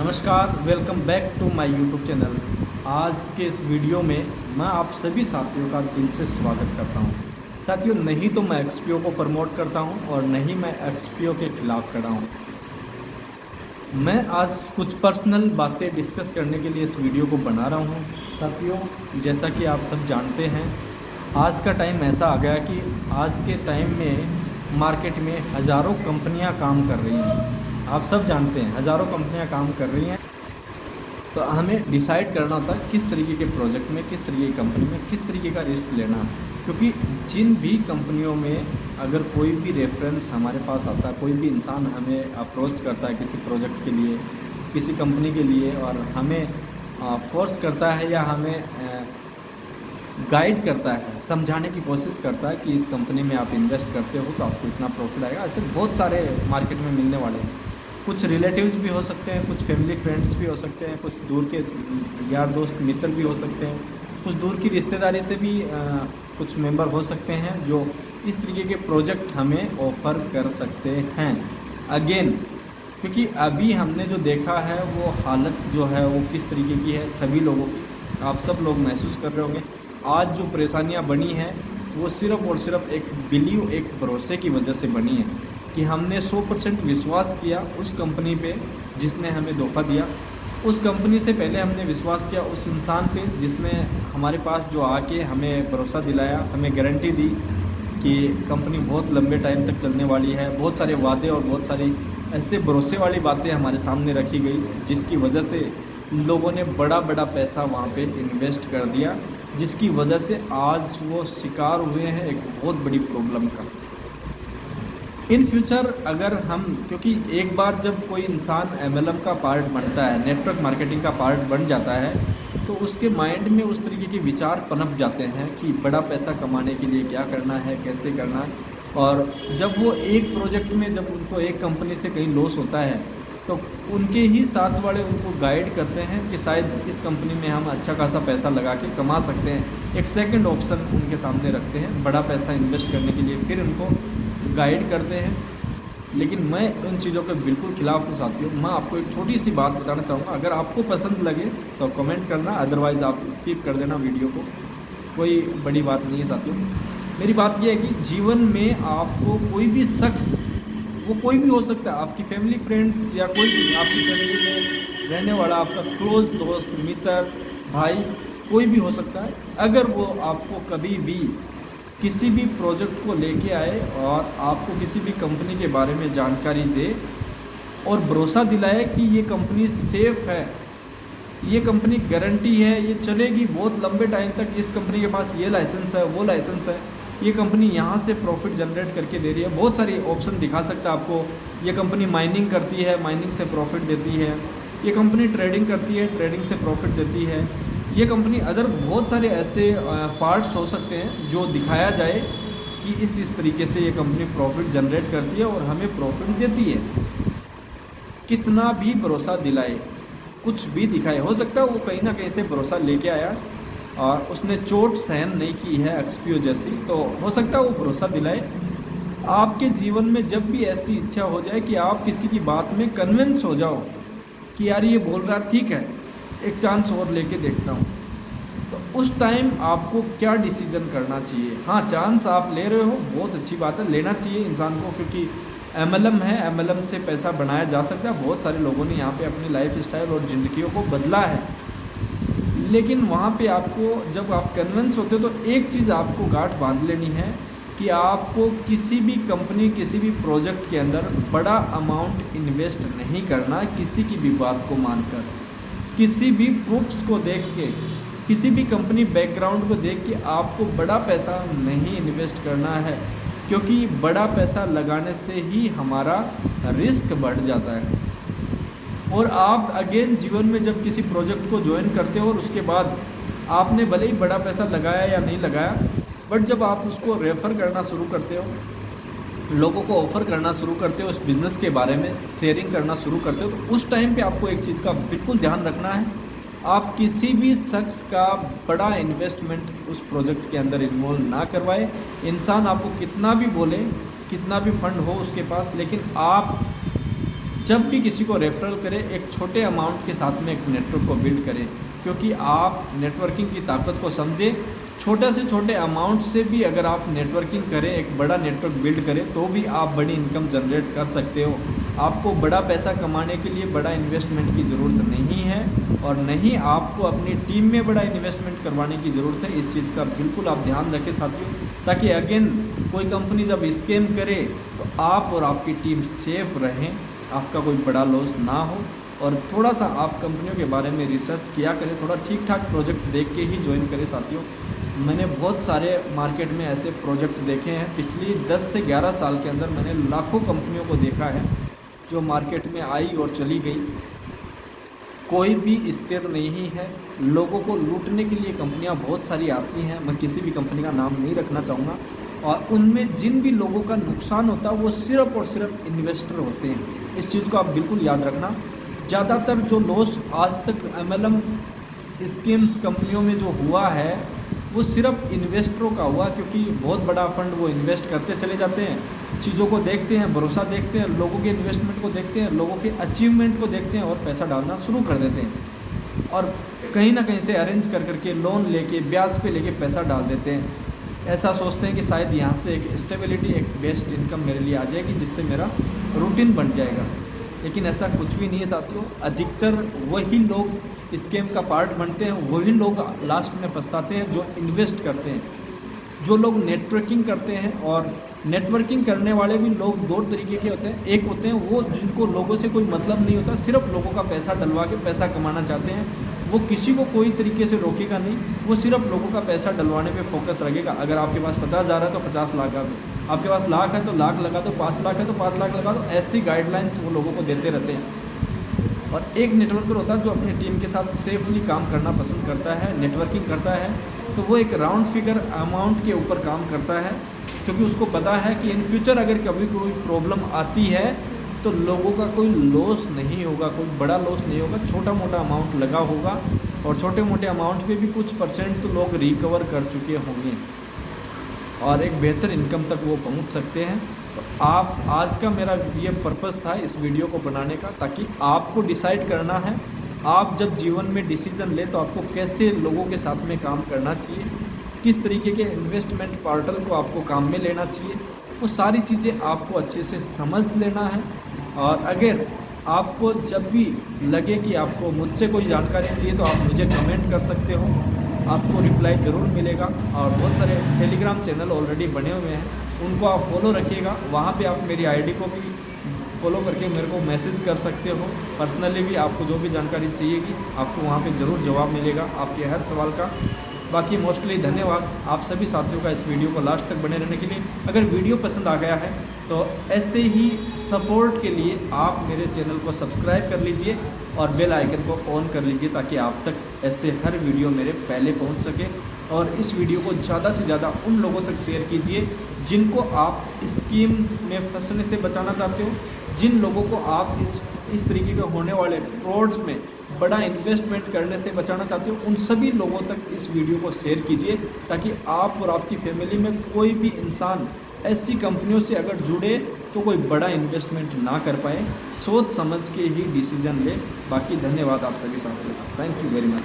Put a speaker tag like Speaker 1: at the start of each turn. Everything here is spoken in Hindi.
Speaker 1: नमस्कार, welcome back to my YouTube channel. आज के इस वीडियो में मैं आप सभी साथियों का दिल से स्वागत करता हूं। साथियों, नहीं तो मैं एक्सपीओ को प्रमोट करता हूं और नहीं मैं एक्सपीओ के खिलाफ खड़ा हूं। मैं आज कुछ पर्सनल बातें डिस्कस करने के लिए इस वीडियो को बना रहा हूं। साथियों, जैसा कि आप सब जानते हैं, आज का टाइम ऐसा आ गया कि आज के टाइम में मार्केट में हज़ारों कंपनियां काम कर रही हैं। आप सब जानते हैं हज़ारों कंपनियां काम कर रही हैं, तो हमें डिसाइड करना होता है किस तरीके के प्रोजेक्ट में, किस तरीके की कंपनी में किस तरीके का रिस्क लेना है। क्योंकि जिन भी कंपनियों में अगर कोई भी रेफरेंस हमारे पास आता है, कोई भी इंसान हमें अप्रोच करता है किसी प्रोजेक्ट के लिए, किसी कंपनी के लिए, और हमें फोर्स करता है या हमें गाइड करता है, समझाने की कोशिश करता है कि इस कंपनी में आप इन्वेस्ट करते हो तो आपको इतना प्रॉफिट आएगा, ऐसे बहुत सारे मार्केट में मिलने वाले हैं। कुछ रिलेटिव्स भी हो सकते हैं, कुछ फैमिली फ्रेंड्स भी हो सकते हैं, कुछ दूर के यार दोस्त मित्र भी हो सकते हैं, कुछ दूर की रिश्तेदारी से भी कुछ मेंबर हो सकते हैं जो इस तरीके के प्रोजेक्ट हमें ऑफ़र कर सकते हैं। अगेन, क्योंकि अभी हमने जो देखा है वो हालत जो है वो किस तरीके की है, सभी लोगों की आप सब लोग महसूस कर रहे होंगे। आज जो परेशानियां बनी हैं वो सिर्फ़ और सिर्फ एक बिलीव, एक भरोसे की वजह से बनी है कि हमने 100% विश्वास किया उस कंपनी पे जिसने हमें धोखा दिया। उस कंपनी से पहले हमने विश्वास किया उस इंसान पे जिसने हमारे पास जो आके हमें भरोसा दिलाया, हमें गारंटी दी कि कंपनी बहुत लंबे टाइम तक चलने वाली है। बहुत सारे वादे और बहुत सारी ऐसे भरोसे वाली बातें हमारे सामने रखी गई, जिसकी वजह से लोगों ने बड़ा बड़ा पैसा वहाँ पे इन्वेस्ट कर दिया, जिसकी वजह से आज वो शिकार हुए हैं एक बहुत बड़ी प्रॉब्लम का। इन फ्यूचर अगर हम, क्योंकि एक बार जब कोई इंसान MLM का पार्ट बनता है, नेटवर्क मार्केटिंग का पार्ट बन जाता है, तो उसके माइंड में उस तरीके के विचार पनप जाते हैं कि बड़ा पैसा कमाने के लिए क्या करना है, कैसे करना है। और जब वो एक प्रोजेक्ट में, जब उनको एक कंपनी से कहीं लॉस होता है, तो उनके ही साथ वाले उनको गाइड करते हैं कि शायद इस कंपनी में हम अच्छा खासा पैसा लगा के कमा सकते हैं। एक सेकंड ऑप्शन उनके सामने रखते हैं बड़ा पैसा इन्वेस्ट करने के लिए, फिर उनको गाइड करते हैं। लेकिन मैं उन चीज़ों के बिल्कुल खिलाफ हूँ साथियों। मैं आपको एक छोटी सी बात बताना चाहूँगा, अगर आपको पसंद लगे तो कमेंट करना, अदरवाइज़ आप स्किप कर देना वीडियो को, कोई बड़ी बात नहीं है साथियों। मेरी बात यह है कि जीवन में आपको कोई भी शख्स, वो कोई भी हो सकता है, आपकी फैमिली फ्रेंड्स या कोई भी आपकी फैमिली में रहने वाला आपका क्लोज दोस्त, मित्र, भाई, कोई भी हो सकता है। अगर वो आपको कभी भी किसी भी प्रोजेक्ट को लेके आए और आपको किसी भी कंपनी के बारे में जानकारी दे और भरोसा दिलाए कि ये कंपनी सेफ़ है, ये कंपनी गारंटी है, ये चलेगी बहुत लंबे टाइम तक, इस कंपनी के पास ये लाइसेंस है, वो लाइसेंस है, ये कंपनी यहाँ से प्रॉफिट जनरेट करके दे रही है, बहुत सारी ऑप्शन दिखा सकता है आपको। ये कंपनी माइनिंग करती है, माइनिंग से प्रॉफिट देती है, ये कंपनी ट्रेडिंग करती है, ट्रेडिंग से प्रॉफिट देती है, ये कंपनी अदर बहुत सारे ऐसे पार्ट्स हो सकते हैं जो दिखाया जाए कि इस तरीके से ये कंपनी प्रॉफिट जनरेट करती है और हमें प्रॉफिट देती है। कितना भी भरोसा दिलाए, कुछ भी दिखाए, हो सकता है वो कहीं ना कहीं से भरोसा लेके आया और उसने चोट सहन नहीं की है एक्सपीओ जैसी, तो हो सकता है वो भरोसा दिलाए। आपके जीवन में जब भी ऐसी इच्छा हो जाए कि आप किसी की बात में कन्विंस हो जाओ कि यार ये बोल रहा ठीक है, एक चांस और लेके देखता हूँ, तो उस टाइम आपको क्या डिसीजन करना चाहिए। हाँ, चांस आप ले रहे हो, बहुत अच्छी बात है, लेना चाहिए इंसान को, क्योंकि MLM है, MLM से पैसा बनाया जा सकता है। बहुत सारे लोगों ने यहाँ पे अपनी लाइफ स्टाइल और ज़िंदगियों को बदला है। लेकिन वहाँ पे आपको, जब आप कन्विंस होते हो, तो एक चीज़ आपको गांठ बांध लेनी है कि आपको किसी भी कंपनी, किसी भी प्रोजेक्ट के अंदर बड़ा अमाउंट इन्वेस्ट नहीं करना, किसी की भी बात को मानकर, किसी भी प्रूफ्स को देख के, किसी भी कंपनी बैकग्राउंड को देख के आपको बड़ा पैसा नहीं इन्वेस्ट करना है, क्योंकि बड़ा पैसा लगाने से ही हमारा रिस्क बढ़ जाता है। और आप अगेन जीवन में जब किसी प्रोजेक्ट को ज्वाइन करते हो और उसके बाद आपने भले ही बड़ा पैसा लगाया या नहीं लगाया, बट जब आप उसको रेफ़र करना शुरू करते हो, लोगों को ऑफ़र करना शुरू करते हो, उस बिज़नेस के बारे में शेयरिंग करना शुरू करते हो, तो उस टाइम पे आपको एक चीज़ का बिल्कुल ध्यान रखना है, आप किसी भी शख्स का बड़ा इन्वेस्टमेंट उस प्रोजेक्ट के अंदर इन्वॉल्व ना करवाए। इंसान आपको कितना भी बोले, कितना भी फंड हो उसके पास, लेकिन आप जब भी किसी को रेफरल करें एक छोटे अमाउंट के साथ में एक नेटवर्क को बिल्ड करें, क्योंकि आप नेटवर्किंग की ताकत को समझें। छोटे से छोटे अमाउंट से भी अगर आप नेटवर्किंग करें, एक बड़ा नेटवर्क बिल्ड करें, तो भी आप बड़ी इनकम जनरेट कर सकते हो। आपको बड़ा पैसा कमाने के लिए बड़ा इन्वेस्टमेंट की ज़रूरत नहीं है, और नहीं आपको अपनी टीम में बड़ा इन्वेस्टमेंट करवाने की ज़रूरत है। इस चीज़ का बिल्कुल आप ध्यान रखें साथियों, ताकि अगेन कोई कंपनी जब स्कैम करे तो आप और आपकी टीम सेफ रहें, आपका कोई बड़ा लॉस ना हो। और थोड़ा सा आप कंपनियों के बारे में रिसर्च किया करें, थोड़ा ठीक ठाक प्रोजेक्ट देख के ही ज्वाइन करें साथियों। मैंने बहुत सारे मार्केट में ऐसे प्रोजेक्ट देखे हैं, पिछली 10 से 11 साल के अंदर मैंने लाखों कंपनियों को देखा है जो मार्केट में आई और चली गई। कोई भी स्थिर नहीं है, लोगों को लूटने के लिए कंपनियां बहुत सारी आती हैं। मैं किसी भी कंपनी का नाम नहीं रखना चाहूँगा, और उनमें जिन भी लोगों का नुकसान होता है वो सिर्फ़ और सिर्फ इन्वेस्टर होते हैं। इस चीज़ को आप बिल्कुल याद रखना। ज़्यादातर जो लॉस आज तक MLM स्कीम्स कंपनियों में जो हुआ है वो सिर्फ इन्वेस्टरों का हुआ, क्योंकि बहुत बड़ा फंड वो इन्वेस्ट करते चले जाते हैं, चीज़ों को देखते हैं, भरोसा देखते हैं, लोगों के इन्वेस्टमेंट को देखते हैं, लोगों के अचीवमेंट को देखते हैं और पैसा डालना शुरू कर देते हैं, और कहीं ना कहीं से अरेंज कर करके लोन लेके ब्याज पे लेके पैसा डाल देते हैं। ऐसा सोचते हैं कि शायद यहाँ से एक स्टेबिलिटी, एक बेस्ट इनकम मेरे लिए आ जाएगी, जिससे मेरा रूटीन बन जाएगा। लेकिन ऐसा कुछ भी नहीं है साथियों। अधिकतर वही लोग स्कैम का पार्ट बनते हैं, वही लोग लास्ट में पछताते हैं जो इन्वेस्ट करते हैं, जो लोग नेटवर्किंग करते हैं। और नेटवर्किंग करने वाले भी लोग दो तरीके के होते हैं। एक होते हैं वो जिनको लोगों से कोई मतलब नहीं होता, सिर्फ लोगों का पैसा डलवा के पैसा कमाना चाहते हैं। वो किसी को कोई तरीके से रोकेगा नहीं, वो सिर्फ लोगों का पैसा डलवाने पे फोकस रखेगा। अगर आपके पास 50,000 है तो 50 लाख लगा दो, आपके पास लाख है तो लाख लगा दो, 5 लाख है तो 5 लाख लगा दो। ऐसी गाइडलाइंस वो लोगों को देते रहते हैं। और एक नेटवर्कर होता है जो अपनी टीम के साथ सेफली काम करना पसंद करता है, नेटवर्किंग करता है, तो वो एक राउंड फिगर अमाउंट के ऊपर काम करता है, क्योंकि उसको पता है कि इन फ्यूचर अगर कभी कोई प्रॉब्लम आती है तो लोगों का कोई लॉस नहीं होगा, कोई बड़ा लॉस नहीं होगा, छोटा मोटा अमाउंट लगा होगा, और छोटे मोटे अमाउंट पे भी कुछ परसेंट तो लोग रिकवर कर चुके होंगे और एक बेहतर इनकम तक वो पहुंच सकते हैं। तो आप, आज का मेरा ये पर्पस था इस वीडियो को बनाने का, ताकि आपको डिसाइड करना है, आप जब जीवन में डिसीजन ले तो आपको कैसे लोगों के साथ में काम करना चाहिए, किस तरीके के इन्वेस्टमेंट पोर्टल को आपको काम में लेना चाहिए, वो सारी चीज़ें आपको अच्छे से समझ लेना है। और अगर आपको जब भी लगे कि आपको मुझसे कोई जानकारी चाहिए तो आप मुझे कमेंट कर सकते हो, आपको रिप्लाई ज़रूर मिलेगा। और बहुत सारे टेलीग्राम चैनल ऑलरेडी बने हुए हैं, उनको आप फॉलो रखिएगा। वहाँ पे आप मेरी आईडी को भी फॉलो करके मेरे को मैसेज कर सकते हो। पर्सनली भी आपको जो भी जानकारी चाहिएगी आपको वहाँ पे ज़रूर जवाब मिलेगा आपके हर सवाल का। बाकी मोस्टली धन्यवाद आप सभी साथियों का इस वीडियो को लास्ट तक बने रहने के लिए। अगर वीडियो पसंद आ गया है तो ऐसे ही सपोर्ट के लिए आप मेरे चैनल को सब्सक्राइब कर लीजिए और बेल आइकन को ऑन कर लीजिए, ताकि आप तक ऐसे हर वीडियो मेरे पहले पहुंच सके। और इस वीडियो को ज़्यादा से ज़्यादा उन लोगों तक शेयर कीजिए जिनको आप स्कीम में फंसने से बचाना चाहते हो, जिन लोगों को आप इस तरीके के होने वाले फ्रॉड्स में बड़ा इन्वेस्टमेंट करने से बचाना चाहते हो। उन सभी लोगों तक इस वीडियो को शेयर कीजिए, ताकि आप और आपकी फैमिली में कोई भी इंसान ऐसी कंपनियों से अगर जुड़े तो कोई बड़ा इन्वेस्टमेंट ना कर पाए, सोच समझ के ही डिसीजन ले। बाकी धन्यवाद आप सभी साथियों का, थैंक यू वेरी मच।